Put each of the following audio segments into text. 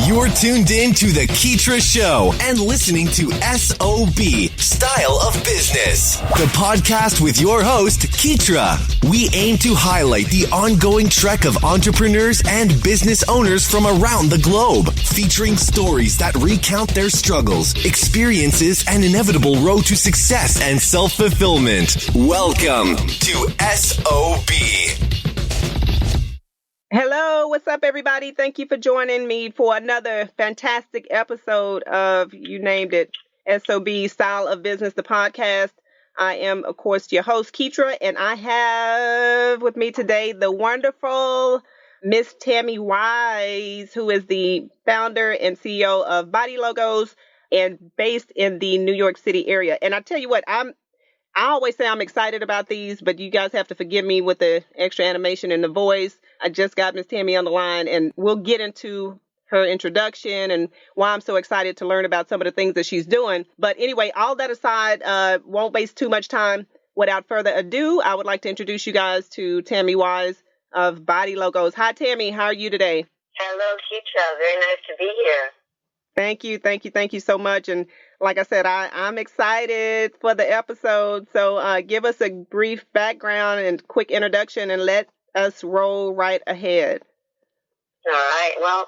You're tuned in to The Keetra Show and listening to SOB, Style of Business, the podcast with your host, Keetra. We aim to highlight the ongoing trek of entrepreneurs and business owners from around the globe, featuring stories that recount their struggles, experiences, and inevitable road to success and self-fulfillment. Welcome to SOB. Hello, what's up, everybody? Thank you for joining me for another fantastic episode of, you named it, SOB, Style of Business, the podcast. I am, of course, your host, Keetra, and I have with me today the wonderful Miss Tammy Wise, who is the founder and CEO of BodyLogos and based in the New York City area. And I tell you what, I always say I'm excited about these, but you guys have to forgive me with the extra animation and the voice. I just got Miss Tammy on the line, and we'll get into her introduction and why I'm so excited to learn about some of the things that she's doing. But anyway, all that aside, won't waste too much time. Without further ado, I would like to introduce you guys to Tammy Wise of BodyLogos. Hi, Tammy. How are you today? Hello, Keetra. Very nice to be here. Thank you so much. And like I said, I'm excited for the episode. So give us a brief background and quick introduction and let us roll right ahead. All right. Well,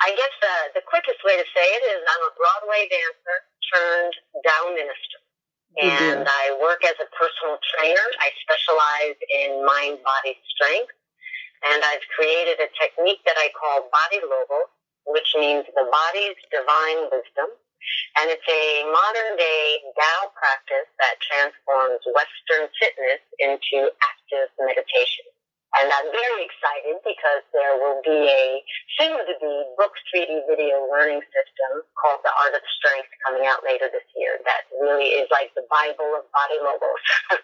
I guess the quickest way to say it is I'm a Broadway dancer turned Down minister. And I work as a personal trainer. I specialize in mind-body strength. And I've created a technique that I call BodyLogos, which means the body's divine wisdom. And it's a modern-day Tao practice that transforms Western fitness into active meditation. And I'm very excited because there will be a soon-to-be book 3D video learning system called The Art of Strength coming out later this year that really is like the Bible of BodyLogos.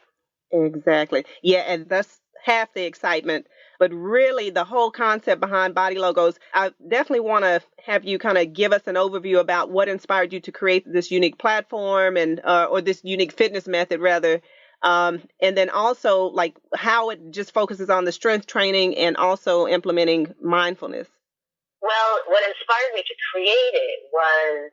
Exactly. Yeah, and that's half the excitement. But really, the whole concept behind BodyLogos, I definitely want to have you kind of give us an overview about what inspired you to create this unique platform and or this unique fitness method, rather. And then also, like, how it just focuses on the strength training and also implementing mindfulness. Well, what inspired me to create it was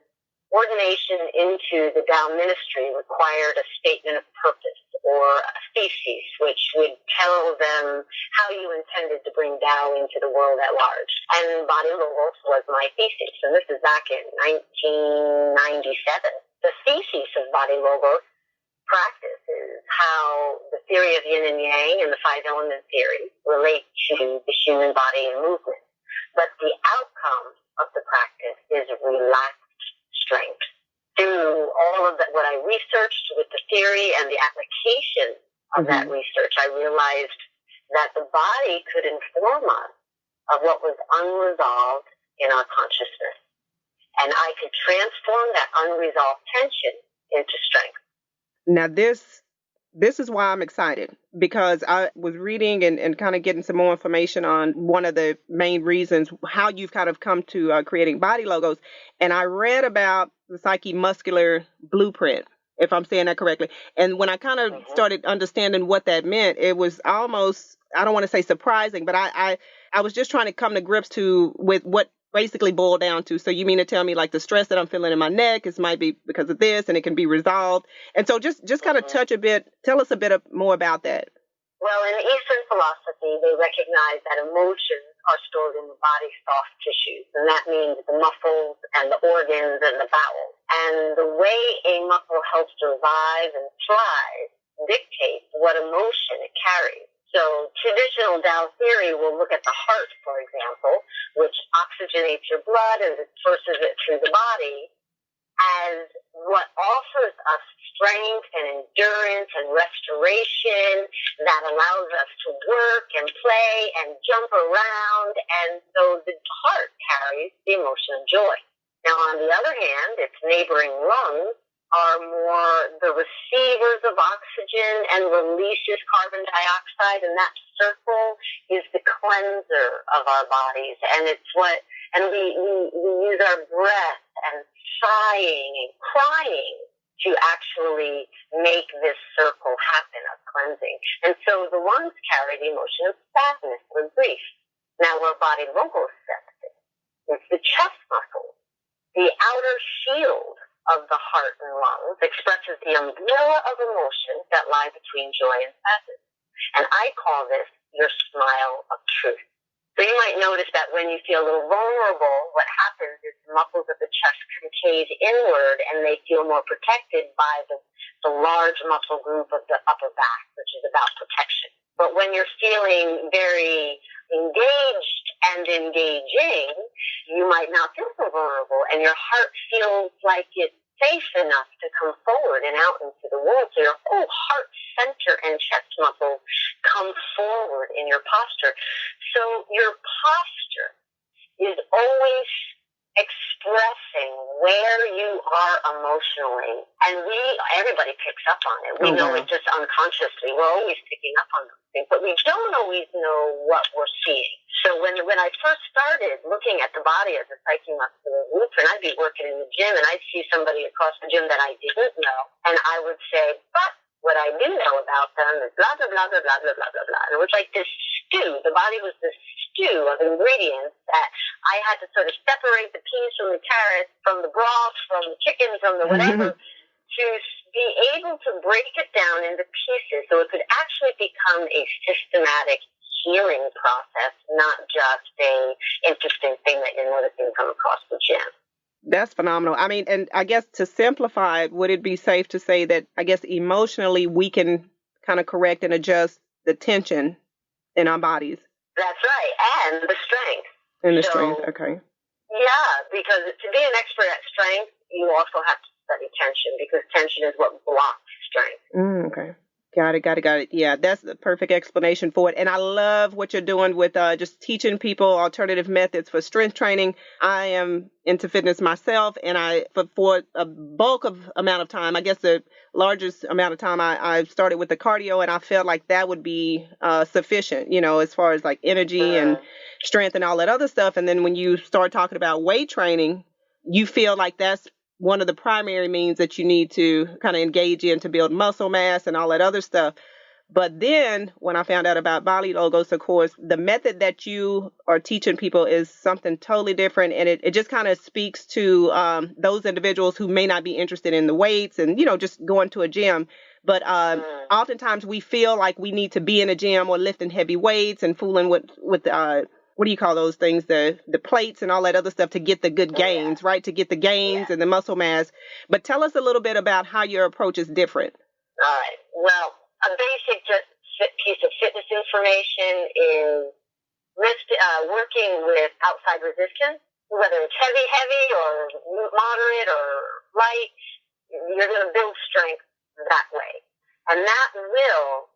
ordination into the Tao ministry required a statement of purpose or a thesis, which would tell them how you intended to bring Tao into the world at large. And BodyLogos was my thesis, and this is back in 1997. The thesis of BodyLogos practice is how the theory of yin and yang and the 5-element theory relate to the human body and movement. But the outcome of the practice is relaxed strength. Through all of what I researched with the theory and the application of that research, I realized that the body could inform us of what was unresolved in our consciousness. And I could transform that unresolved tension into strength. Now, this is why I'm excited, because I was reading and kind of getting some more information on one of the main reasons how you've kind of come to creating BodyLogos. And I read about the psyche muscular blueprint, if I'm saying that correctly. And when I kind of started understanding what that meant, it was almost, I don't want to say surprising, but I was just trying to come to grips with what basically boiled down to. So you mean to tell me, like, the stress that I'm feeling in my neck, it might be because of this, and it can be resolved. And so just kind of tell us a bit more about that. Well, in Eastern philosophy, they recognize that emotions are stored in the body's soft tissues, and that means the muscles and the organs and the bowels. And the way a muscle helps survive and thrive dictates what emotion it carries. So traditional Tao theory will look at the heart, for example, which oxygenates your blood and disperses it through the body, as what offers us strength and endurance and restoration that allows us to work and play and jump around. And so the heart carries the emotion of joy. Now, on the other hand, its neighboring lungs are more the receivers of oxygen and releases carbon dioxide, and that circle is the cleanser of our bodies. And it's we use our breath and sighing and crying to actually make this circle happen of cleansing. And so the lungs carry the emotion of sadness or grief. Now, where BodyLogos sets it, it's the chest muscle The outer shield of the heart and lungs expresses the umbrella of emotions that lie between joy and sadness. And I call this your smile of truth. So you might notice that when you feel a little vulnerable, what happens is the muscles of the chest concave inward and they feel more protected by the large muscle group of the upper back, which is about protection. But when you're feeling very engaged and engaging, you might not feel so vulnerable, and your heart feels like it's safe enough to come forward and out into the world. So your whole heart center and chest muscles come forward in your posture. So your posture is always expressing where you are emotionally. And everybody picks up on it. We know it just unconsciously. We're always picking up on those things, but we don't always know what we're seeing. So when I first started looking at the body as a psychomuscular blueprint, I'd be working in the gym and I'd see somebody across the gym that I didn't know, and I would say, but what I do know about them is blah, blah, blah, blah, blah, blah, blah, blah, blah. And it was like this stew. The body was this stew of ingredients that I had to sort of separate the peas from the carrots, from the broth, from the chicken, from the whatever, to be able to break it down into pieces so it could actually become a systematic healing process, not just a interesting thing that you're noticing from across the gym. That's phenomenal. I mean, and I guess to simplify it, would it be safe to say that, I guess, emotionally we can kind of correct and adjust the tension in our bodies? That's right. And the strength. And the strength, okay. Yeah, because to be an expert at strength, you also have to study tension, because tension is what blocks strength. Okay. Got it. Yeah, that's the perfect explanation for it. And I love what you're doing with just teaching people alternative methods for strength training. I am into fitness myself, and for a bulk of amount of time, I guess the largest amount of time, I started with the cardio, and I felt like that would be sufficient, as far as like energy and strength and all that other stuff. And then when you start talking about weight training, you feel like that's one of the primary means that you need to kind of engage in to build muscle mass and all that other stuff. But then when I found out about BodyLogos, of course, the method that you are teaching people is something totally different. And it just kind of speaks to those individuals who may not be interested in the weights and, just going to a gym. But oftentimes we feel like we need to be in a gym or lifting heavy weights and fooling with what do you call those things? The plates and all that other stuff to get the good gains, right? To get the gains and the muscle mass. But tell us a little bit about how your approach is different. All right. Well, a basic piece of fitness information is working with outside resistance, whether it's heavy or moderate or light. You're going to build strength that way. And that will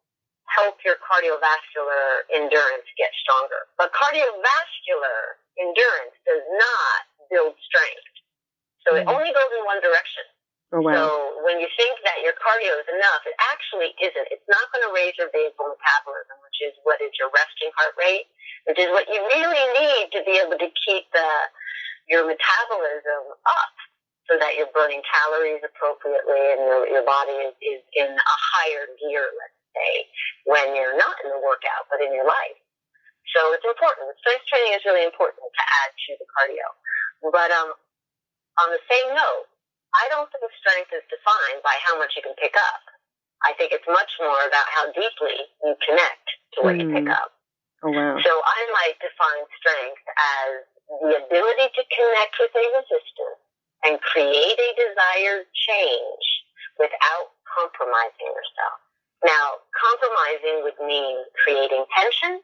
help your cardiovascular endurance get stronger. But cardiovascular endurance does not build strength. So it only goes in one direction. Oh, wow. So when you think that your cardio is enough, it actually isn't. It's not going to raise your basal metabolism, which is what is your resting heart rate, which is what you really need to be able to keep your metabolism up so that you're burning calories appropriately and your body is in a higher gear, let's say, when you're not in the workout, but in your life. So it's important. Strength training is really important to add to the cardio. But on the same note, I don't think strength is defined by how much you can pick up. I think it's much more about how deeply you connect to what you pick up. Oh, wow. So I might define strength as the ability to connect with a resistance and create a desired change without compromising yourself. Now, compromising would mean creating tension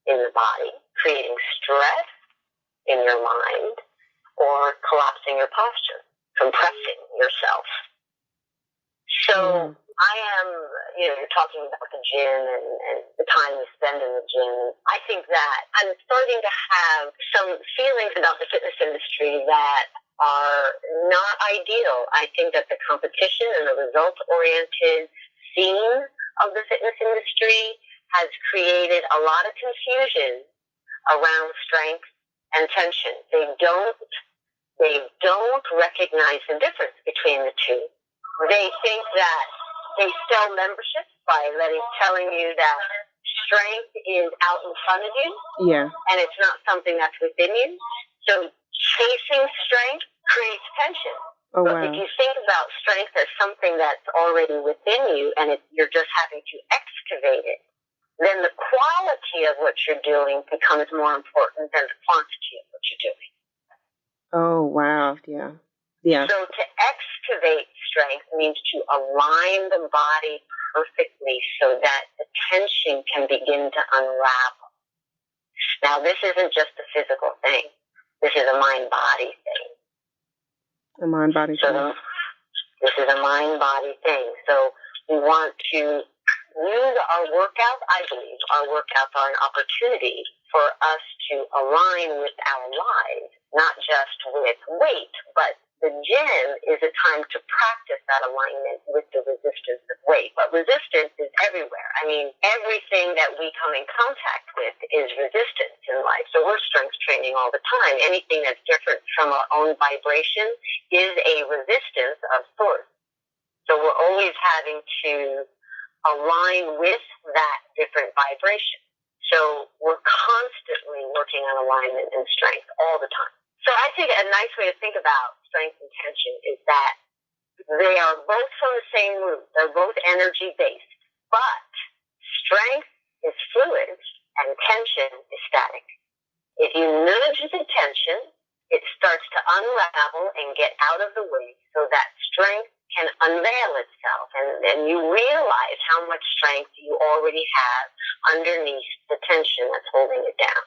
in the body, creating stress in your mind, or collapsing your posture, compressing yourself. So I am, you're talking about the gym and the time you spend in the gym. I think that I'm starting to have some feelings about the fitness industry that are not ideal. I think that the competition and the results-oriented scene of the fitness industry has created a lot of confusion around strength and tension. They don't recognize the difference between the two. They think that they sell memberships by telling you that strength is out in front of you, and it's not something that's within you. So chasing strength creates tension. Oh, But wow. if you think about strength as something that's already within you and you're just having to excavate it, then the quality of what you're doing becomes more important than the quantity of what you're doing. Oh, wow. Yeah. Yeah. So to excavate strength means to align the body perfectly so that the tension can begin to unravel. Now, this isn't just a physical thing. This is a mind-body thing. A mind-body thing. This is a mind-body thing. So we want to use our workouts. I believe our workouts are an opportunity for us to align with our lives, not just with weight, but the gym is a time to practice that alignment with the resistance of weight. But resistance is everywhere. I mean, everything that we come in contact with is resistance in life. So we're strength training all the time. Anything that's different from our own vibration is a resistance of sorts. So we're always having to align with that different vibration. So we're constantly working on alignment and strength all the time. So I think a nice way to think about strength and tension is that they are both from the same root. They're both energy-based. But strength is fluid and tension is static. If you nudge the tension, it starts to unravel and get out of the way so that strength can unveil itself. And you realize how much strength you already have underneath the tension that's holding it down.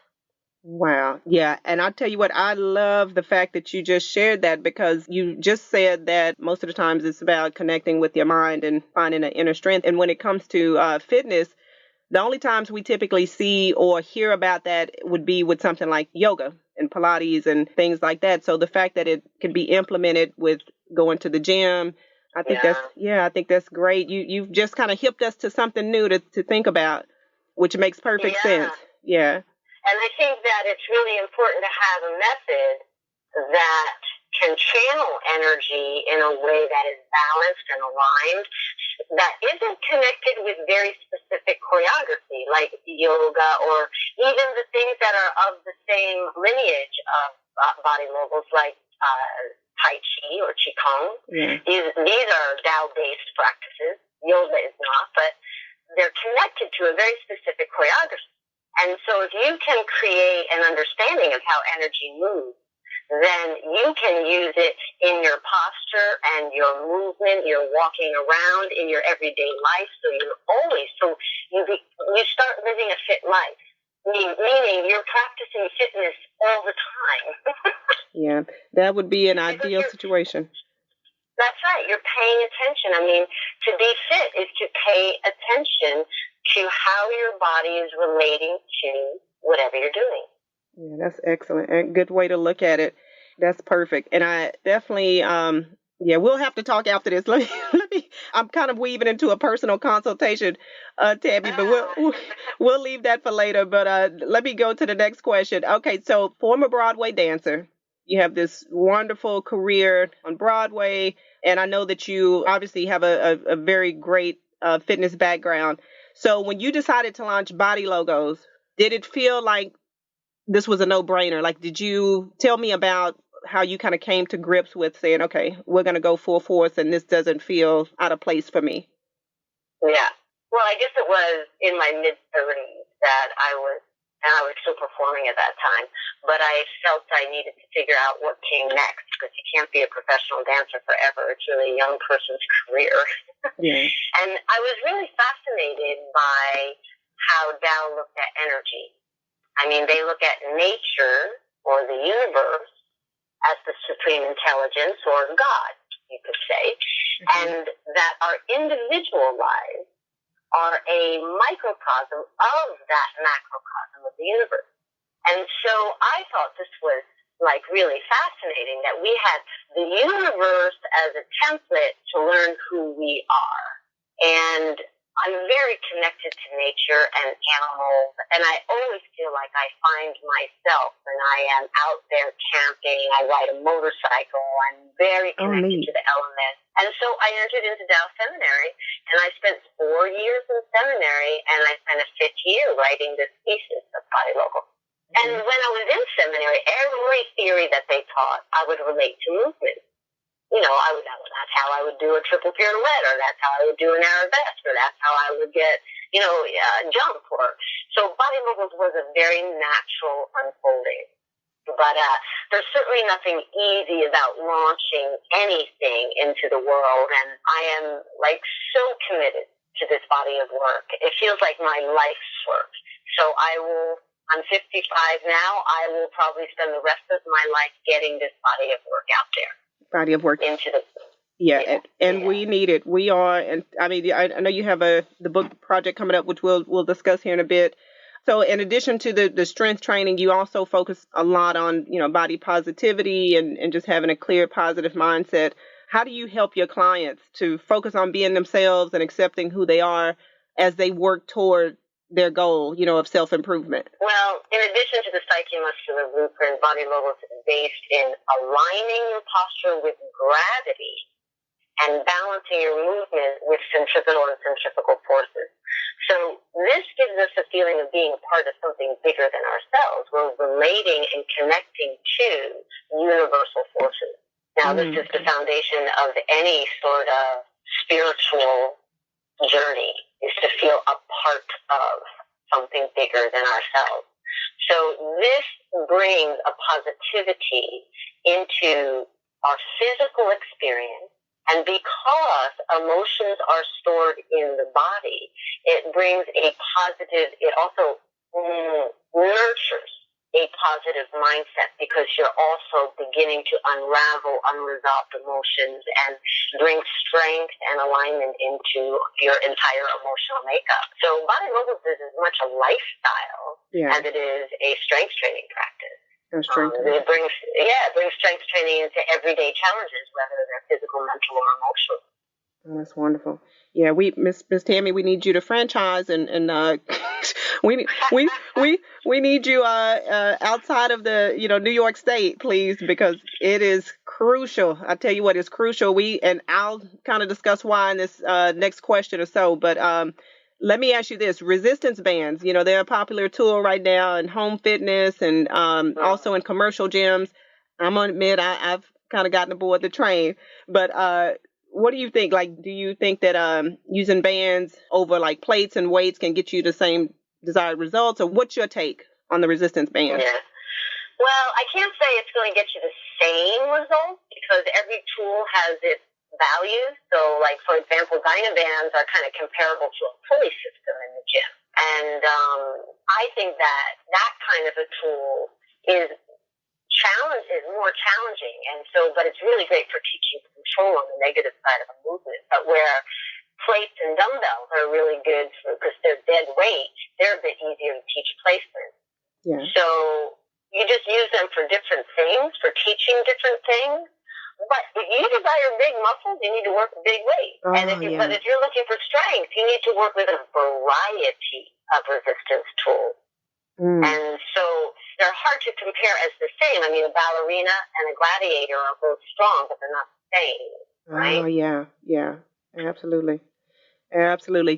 Wow. Yeah. And I'll tell you what, I love the fact that you just shared that, because you just said that most of the times it's about connecting with your mind and finding an inner strength. And when it comes to fitness, the only times we typically see or hear about that would be with something like yoga and Pilates and things like that. So the fact that it can be implemented with going to the gym, I think I think that's great. You've just kind of hipped us to something new to think about, which makes perfect sense. Yeah. And I think that it's really important to have a method that can channel energy in a way that is balanced and aligned, that isn't connected with very specific choreography like yoga or even the things that are of the same lineage of BodyLogos like Tai Chi or Qigong. Yeah. These are Tao-based practices. Yoga is not, but they're connected to a very specific choreography. And so if you can create an understanding of how energy moves, then you can use it in your posture and your movement, your walking around in your everyday life. So you start living a fit life, meaning you're practicing fitness all the time. Yeah, that would be an ideal situation. That's right. You're paying attention. I mean, to be fit is to pay attention to how your body is relating to whatever you're doing. Yeah, that's excellent. A good way to look at it. That's perfect. And I definitely, we'll have to talk after this. Let me. I'm kind of weaving into a personal consultation, Tammy, but we'll leave that for later. But let me go to the next question. Okay, so former Broadway dancer. You have this wonderful career on Broadway, and I know that you obviously have a very great fitness background. So when you decided to launch BodyLogos, did it feel like this was a no-brainer? Like, did you tell me about how you kind of came to grips with saying, okay, we're going to go full force and this doesn't feel out of place for me? Yeah. Well, I guess it was in my mid-30s that I was still performing at that time, but I felt I needed to figure out what came next, because you can't be a professional dancer forever. It's really a young person's career. Yeah. And I was really fascinated by how Tao looked at energy. I mean, they look at nature or the universe as the supreme intelligence or God, you could say, and that our individual lives are a microcosm of that macrocosm of the universe. And so I thought this was like really fascinating, that we had the universe as a template to learn who we are. And I'm very connected to nature and animals, and I always feel like I find myself when I am out there camping. I ride a motorcycle. I'm very connected to the elements. And so I entered into Tao Seminary, and I spent 4 years in seminary, and I spent a 5th year writing this thesis of BodyLogos. And when I was in seminary, every theory that they taught, I would relate to movement. That's how I would do a triple pirouette, or that's how I would do an arabesque, or that's how I would get, jump. So BodyLogos was a very natural unfolding. But there's certainly nothing easy about launching anything into the world, and I am so committed to this body of work. It feels like my life's work. So I'm 55 now. I will probably spend the rest of my life getting this body of work out there. Body of work into the and we need it. We are, and I mean, I know you have the book project coming up, which we'll discuss here in a bit. So in addition to the strength training, you also focus a lot on, body positivity and just having a clear, positive mindset. How do you help your clients to focus on being themselves and accepting who they are as they work toward their goal, of self-improvement? Well, in addition to the Psyche Muscular Blueprint, BodyLogos is based in aligning your posture with gravity and balancing your movement with centripetal and centrifugal forces. So this gives us a feeling of being a part of something bigger than ourselves. We're relating and connecting to universal forces. Now, this is the foundation of any sort of spiritual journey, is to feel a part of something bigger than ourselves. So this brings a positivity into our physical experience, and because emotions are stored in the body, it brings a positive, it also nurtures a positive mindset, because you're also beginning to unravel unresolved emotions and bring strength and alignment into your entire emotional makeup. So BodyLogos is as much a lifestyle as it is a strength training practice. It brings strength training into everyday challenges, whether they're physical, mental, or emotional. Oh, that's wonderful. Yeah, Miss Tammy, we need you to franchise, and we need you outside of the New York State, please, because it is crucial. I tell you what, it's crucial. I'll kind of discuss why in this next question or so. But let me ask you this: resistance bands. They're a popular tool right now in home fitness and also in commercial gyms. I'm gonna admit I've kind of gotten aboard the train, but what do you think? Do you think that using bands over plates and weights can get you the same desired results, or what's your take on the resistance bands? Yeah. Well, I can't say it's going to get you the same results, because every tool has its values. So, for example, Dynabands are kind of comparable to a pulley system in the gym. And I think that kind of a tool is more challenging, but it's really great for teaching control on the negative side of a movement. But where plates and dumbbells are really good because they're dead weight, they're a bit easier to teach placement. Yeah. So you just use them for different things, for teaching different things. But if you desire big muscles, you need to work with big weight. But if you're looking for strength, you need to work with a variety of resistance tools. And so they're hard to compare as the same. I mean, a ballerina and a gladiator are both strong, but they're not the same, right? Oh, yeah, absolutely.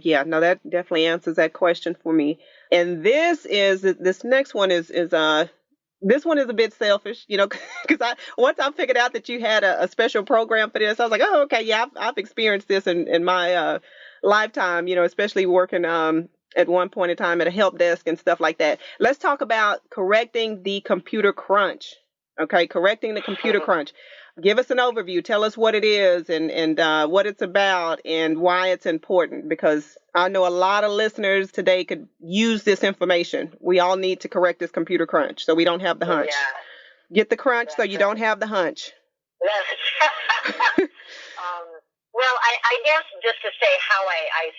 Yeah, no, that definitely answers that question for me. And this next one is this one is a bit selfish, because once I figured out that you had a special program for this, I was like, oh, okay, yeah, I've experienced this in my lifetime, especially working at one point in time at a help desk and stuff like that. Let's talk about correcting the computer crunch. Okay, correcting the computer crunch. Give us an overview. Tell us what it is and what it's about and why it's important, because I know a lot of listeners today could use this information. We all need to correct this computer crunch so we don't have the hunch. Yeah. Get the crunch so you don't have the hunch. Well, I guess just to say how I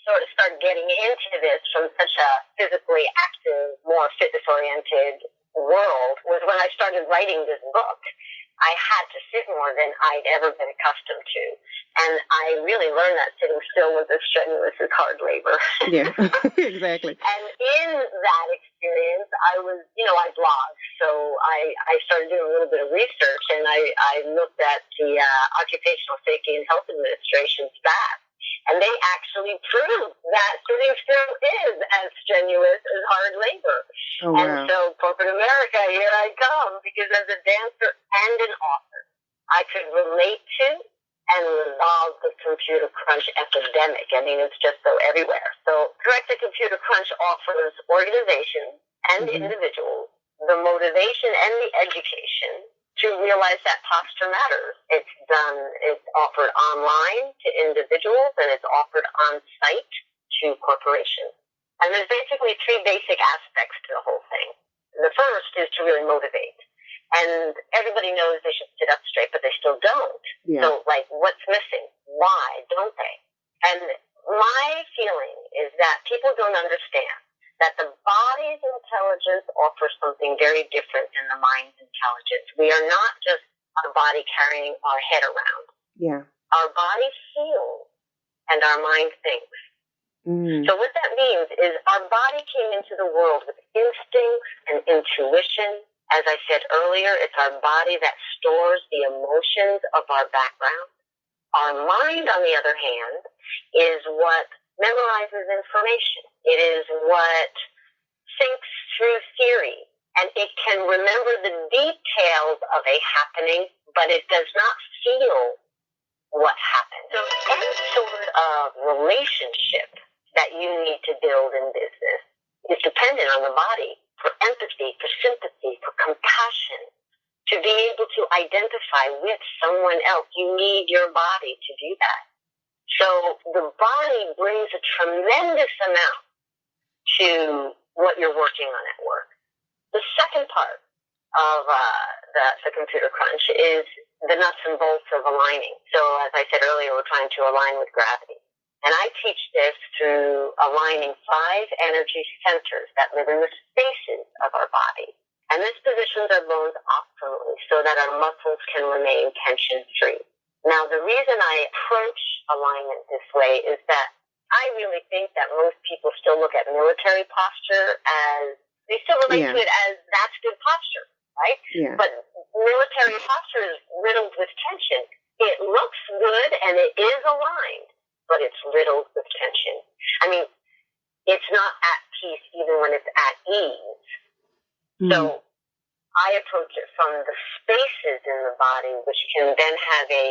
sort of started getting into this from such a physically active, more fitness-oriented world was when I started writing this book. I had to sit more than I'd ever been accustomed to. And I really learned that sitting still was as strenuous as hard labor. Yeah, exactly. And in that experience, I blogged. So I started doing a little bit of research, and I looked at the Occupational Safety and Health Administration stats. And they actually prove that sitting still is as strenuous as hard labor. Oh, wow. And so corporate America, here I come, because as a dancer and an author, I could relate to and resolve the computer crunch epidemic. I mean, it's just so everywhere. So corrected computer crunch offers organizations and individuals the motivation and the education to realize that posture matters. It's offered online to individuals, and it's offered on site to corporations. And there's basically three basic aspects to the whole thing. The first is to really motivate. And everybody knows they should sit up straight, but they still don't. Yeah. So, like, what's missing? Why don't they? And my feeling is that people don't understand that the body's intelligence offers something very different than the mind's intelligence. We are not just a body carrying our head around. Yeah. Our body feels and our mind thinks. So what that means is our body came into the world with instincts and intuition. As I said earlier, it's our body that stores the emotions of our background. Our mind, on the other hand, is what memorizes information. It is what thinks through theory, and it can remember the details of a happening, but it does not feel what happened. So any sort of relationship that you need to build in business is dependent on the body for empathy, for sympathy, for compassion. To be able to identify with someone else, you need your body to do that. So the body brings a tremendous amount to what you're working on at work. The second part of the computer crunch is the nuts and bolts of aligning. So as I said earlier, we're trying to align with gravity. And I teach this through aligning 5 energy centers that live in the spaces of our body. And this positions our bones optimally so that our muscles can remain tension-free. Now, the reason I approach alignment this way is that I really think that most people still look at military posture as, they still relate to it as that's good posture, right? Yeah. But military posture is riddled with tension. It looks good and it is aligned, but it's riddled with tension. I mean, it's not at peace even when it's at ease. So I approach it from the spaces in the body, which can then have a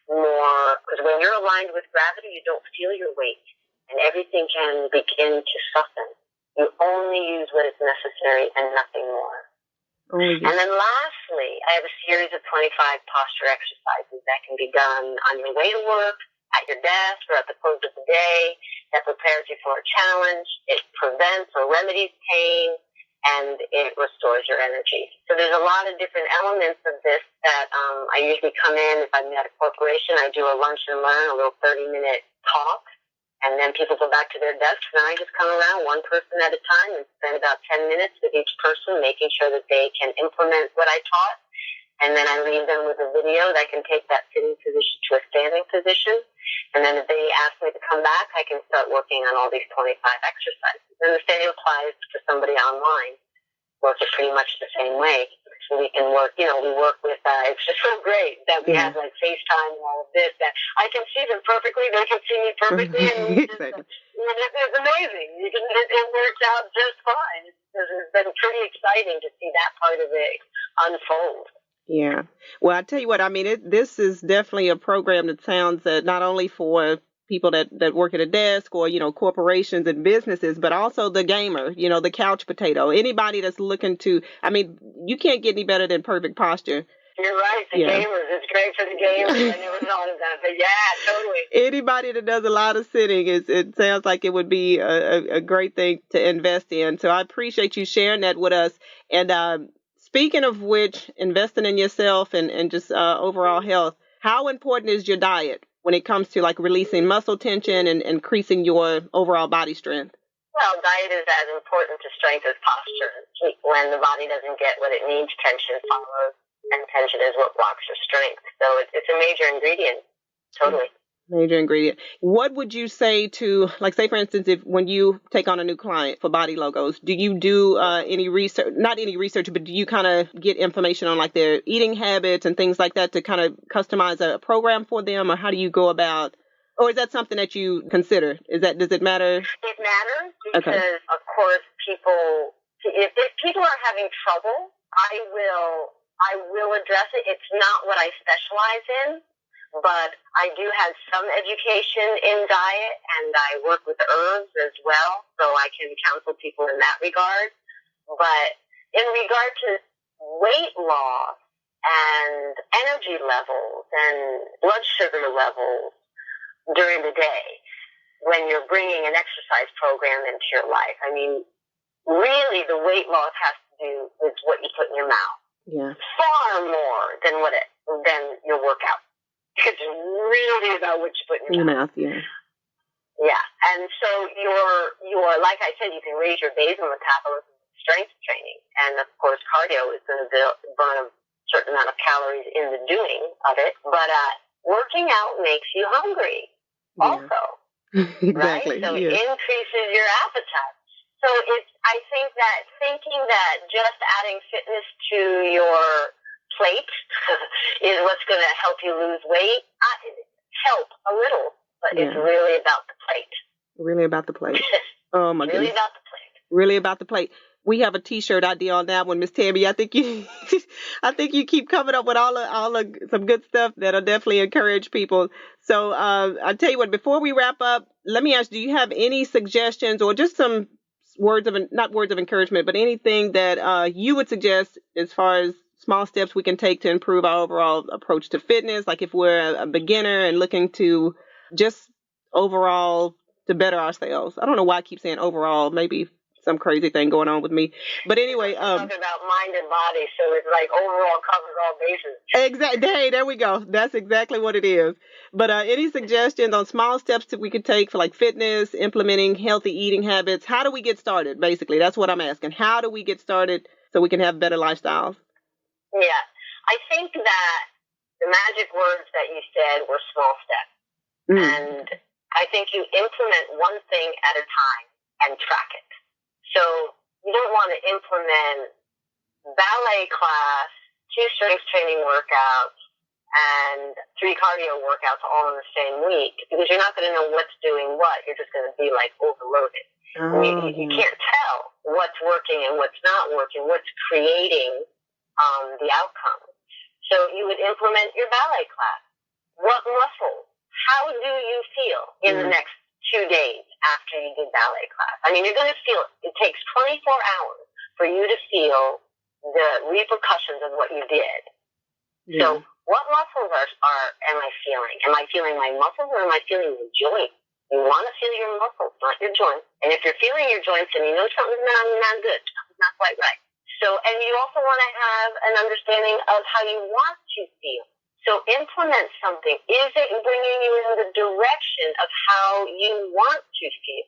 more, because when you're aligned with gravity, you don't feel your weight, and everything can begin to soften. You only use what is necessary and nothing more. And then lastly, I have a series of 25 posture exercises that can be done on your way to work, at your desk, or at the close of the day, that prepares you for a challenge. It prevents or remedies pain, and it restores your energy. So there's a lot of different elements of this that I usually come in. If I'm at a corporation, I do a lunch and learn, a little 30-minute talk, and then people go back to their desks, and I just come around one person at a time and spend about 10 minutes with each person, making sure that they can implement what I taught. And then I leave them with a video that can take that sitting position to a standing position. And then if they ask me to come back, I can start working on all these 25 exercises. And the same applies for somebody online. Work it pretty much the same way. So we can work, we work with, it's just so great that we have like FaceTime and all of this, that I can see them perfectly, they can see me perfectly, and it's amazing. It works out just fine. It's been pretty exciting to see that part of it unfold. Yeah. Well, I tell you what, I mean, this is definitely a program that sounds not only for people that work at a desk or, corporations and businesses, but also the gamer, the couch potato, anybody that's looking to, I mean, you can't get any better than perfect posture. You're right. The gamers, it's great for the gamers. I never thought of that, but yeah, totally. Anybody that does a lot of sitting, it sounds like it would be a great thing to invest in. So I appreciate you sharing that with us. And, speaking of which, investing in yourself and just overall health, how important is your diet when it comes to like releasing muscle tension and increasing your overall body strength? Well, diet is as important to strength as posture. When the body doesn't get what it needs, tension follows, and tension is what blocks your strength. So it's a major ingredient, totally. Major ingredient. What would you say to, like, say, for instance, when you take on a new client for BodyLogos, do you do any research, not any research, but do you kind of get information on like their eating habits and things like that to kind of customize a program for them? Or how do you go about Or is that something that you consider? Does it matter? It matters because, of course, if people are having trouble, I will address it. It's not what I specialize in, but I do have some education in diet, and I work with herbs as well, so I can counsel people in that regard. But in regard to weight loss and energy levels and blood sugar levels during the day, when you're bringing an exercise program into your life, I mean, really the weight loss has to do with what you put in your mouth. Yeah. Far more than your workout. It's really about what you put in your mouth. Yeah. Yeah. And so your like I said, you can raise your basal metabolism with strength training, and of course cardio is going to burn a certain amount of calories in the doing of it. But working out makes you hungry also. Exactly. Right? So yeah. it increases your appetite. So I think that thinking that just adding fitness to your plate is what's going to help you lose weight, help a little, but it's really about the plate. Really about the plate. Oh my goodness. Really about the plate. Really about the plate. We have a T-shirt idea on that one, Miss Tammy. I think you keep coming up with some good stuff that'll definitely encourage people. So I tell you what, before we wrap up, let me ask: do you have any suggestions or just some not words of encouragement, but anything that you would suggest as far as small steps we can take to improve our overall approach to fitness? Like if we're a beginner and looking to just overall to better ourselves. I don't know why I keep saying overall. Maybe some crazy thing going on with me. But anyway, talking about mind and body, so it's like overall covers all bases. Exactly. Hey, there we go. That's exactly what it is. But any suggestions on small steps that we could take for like fitness, implementing healthy eating habits? How do we get started? Basically, that's what I'm asking. How do we get started so we can have better lifestyles? Yeah, I think that the magic words that you said were small steps, and I think you implement one thing at a time and track it. So you don't want to implement ballet class, 2 strength training workouts, and 3 cardio workouts all in the same week, because you're not going to know what's doing what. You're just going to be like overloaded. You can't tell what's working and what's not working, what's creating the outcome. So you would implement your ballet class. What muscle? How do you feel in the next 2 days after you did ballet class? I mean, you're going to feel it takes 24 hours for you to feel the repercussions of what you did. Yeah. So what muscles am I feeling? Am I feeling my muscles or am I feeling the joint? You want to feel your muscles, not your joints. And if you're feeling your joints, then you know something's not good. Something's not quite right. So, and you also want to have an understanding of how you want to feel. So implement something. Is it bringing you in the direction of how you want to feel?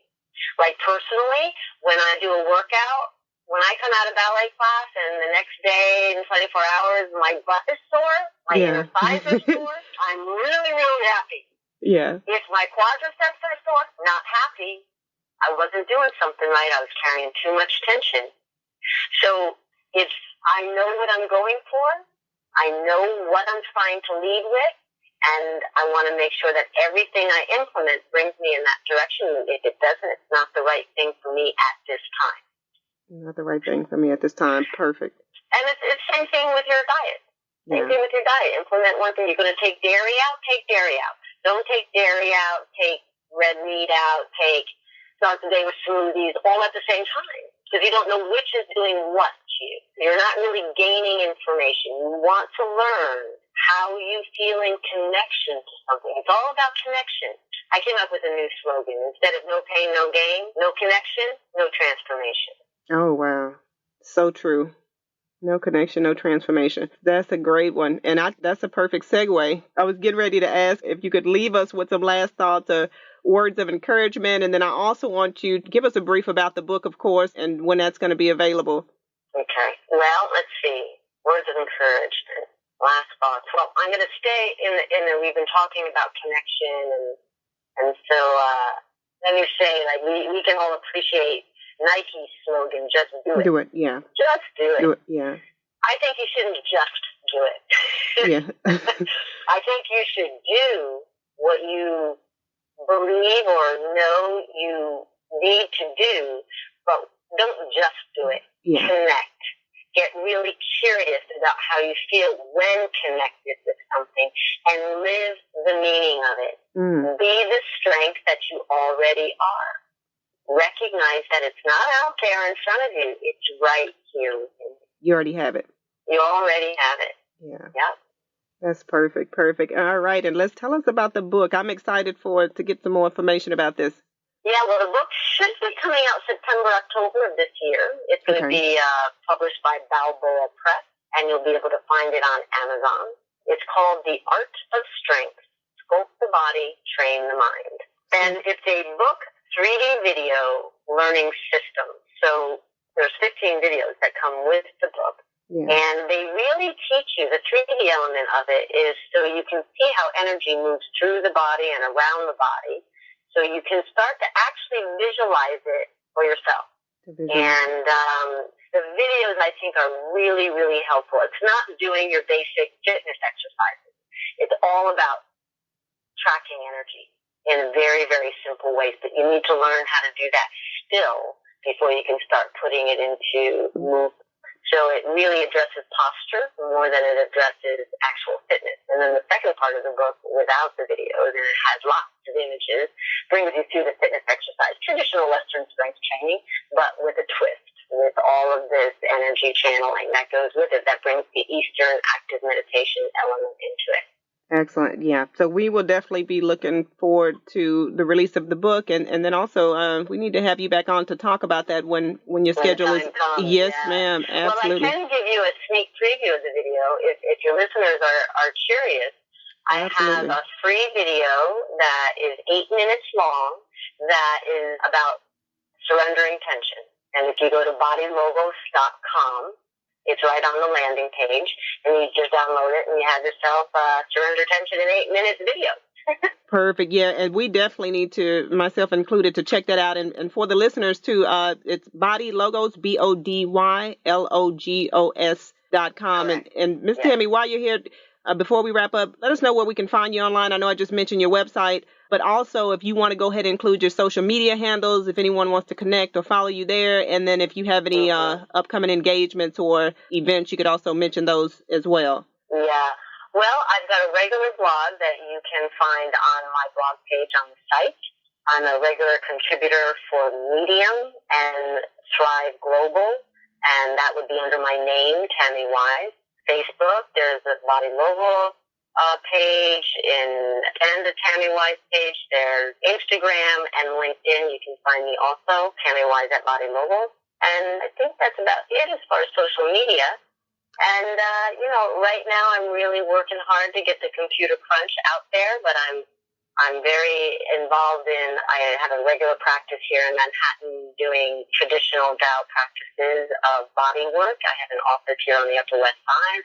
Like personally, when I do a workout, when I come out of ballet class and the next day in 24 hours, my butt is sore, my inner thighs are sore, I'm really, really happy. Yeah. If my quadriceps are sore, not happy. I wasn't doing something right. I was carrying too much tension. So if I know what I'm going for, I know what I'm trying to lead with, and I want to make sure that everything I implement brings me in that direction. If it doesn't, it's not the right thing for me at this time. Not the right thing for me at this time. Perfect. And it's the same thing with your diet. Same thing with your diet. Implement one thing. You're going to take dairy out, take dairy out. Don't take dairy out, take red meat out, start the day with smoothies, all at the same time. Because you don't know which is doing what to you. You're not really gaining information. You want to learn how you feel in connection to something. It's all about connection. I came up with a new slogan. Instead of no pain, no gain, no connection, no transformation. Oh, wow. So true. No connection, no transformation. That's a great one. And that's a perfect segue. I was getting ready to ask if you could leave us with some last thoughts or words of encouragement. And then I also want you to give us a brief about the book, of course, and when that's going to be available. Okay. Well, let's see. Words of encouragement. Last thoughts. Well, I'm going to stay in the we've been talking about connection and so let me say, like, we can all appreciate Nike's slogan, just do it. Do it, yeah. Just do it. Do it, yeah. I think you shouldn't just do it. Yeah. I think you should do what you believe or know you need to do, but don't just do it. Yeah. Connect. Get really curious about how you feel when connected with something and live the meaning of it. Be the strength that you already are. Recognize that it's not out there in front of you. It's right here within you. You already have it. You already have it. Yeah. Yep. That's perfect. Perfect. All right. And let's tell us about the book. I'm excited to get some more information about this. Yeah, well, the book should be coming out September, October of this year. It's going to be published by Balboa Press, and you'll be able to find it on Amazon. It's called The Art of Strength, Sculpt the Body, Train the Mind. And it's a book 3D video learning system. So there's 15 videos that come with the book. Yeah. And they really teach you, the 3D element of it is so you can see how energy moves through the body and around the body. So you can start to actually visualize it for yourself. And the videos, I think, are really, really helpful. It's not doing your basic fitness exercises. It's all about tracking energy in very, very simple ways. But you need to learn how to do that still before you can start putting it into movement. So it really addresses posture more than it addresses actual fitness. And then the second part of the book, without the videos, and it has lots of images, brings you through the fitness exercise, traditional Western strength training, but with a twist, with all of this energy channeling that goes with it, that brings the Eastern active meditation element into it. Excellent. Yeah. So we will definitely be looking forward to the release of the book. And then also, we need to have you back on to talk about that when your schedule is. Yes, ma'am. Absolutely. Well, I can give you a sneak preview of the video if your listeners are curious. I have a free video that is 8 minutes long that is about surrendering tension. And if you go to BodyLogos.com, it's right on the landing page, and you just download it, and you have yourself Surrender Tension in 8 minutes video. Perfect. Yeah, and we definitely need to, myself included, to check that out. And for the listeners, too, it's BodyLogos, BodyLogos.com. And Ms. Tammy, while you're here, before we wrap up, let us know where we can find you online. I know I just mentioned your website, but also if you want to go ahead and include your social media handles, if anyone wants to connect or follow you there. And then if you have any upcoming engagements or events, you could also mention those as well. Yeah. Well, I've got a regular blog that you can find on my blog page on the site. I'm a regular contributor for Medium and Thrive Global, and that would be under my name, Tammy Wise. Facebook, there's a BodyLogos page and a Tammy Wise page. There's Instagram and LinkedIn. You can find me also, Tammy Wise at BodyLogos. And I think that's about it as far as social media. And, right now I'm really working hard to get the computer crunch out there, but I'm very involved I have a regular practice here in Manhattan doing traditional Tao practices of body work. I have an office here on the Upper West Side.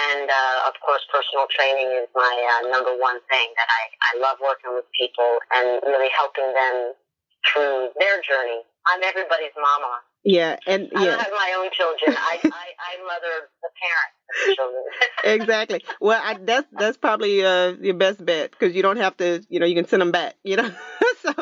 And, of course, personal training is my number one thing that I love working with people and really helping them through their journey. I'm everybody's mama. Yeah, and I don't have my own children. I mother the parents of the children. Exactly. Well, that's probably your best bet because you don't have to, you can send them back, so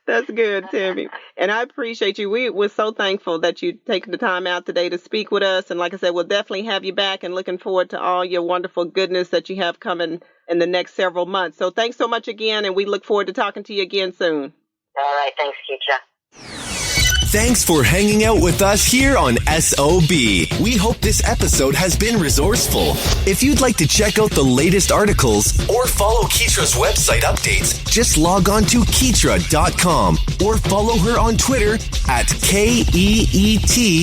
that's good, Tammy. And I appreciate you. We're so thankful that you taken the time out today to speak with us. And like I said, we'll definitely have you back and looking forward to all your wonderful goodness that you have coming in the next several months. So thanks so much again, and we look forward to talking to you again soon. All right. Thanks, Keisha. Thanks for hanging out with us here on SOB. We hope this episode has been resourceful. If you'd like to check out the latest articles or follow Keetra's website updates, just log on to Keetra.com or follow her on Twitter at KEETRIA.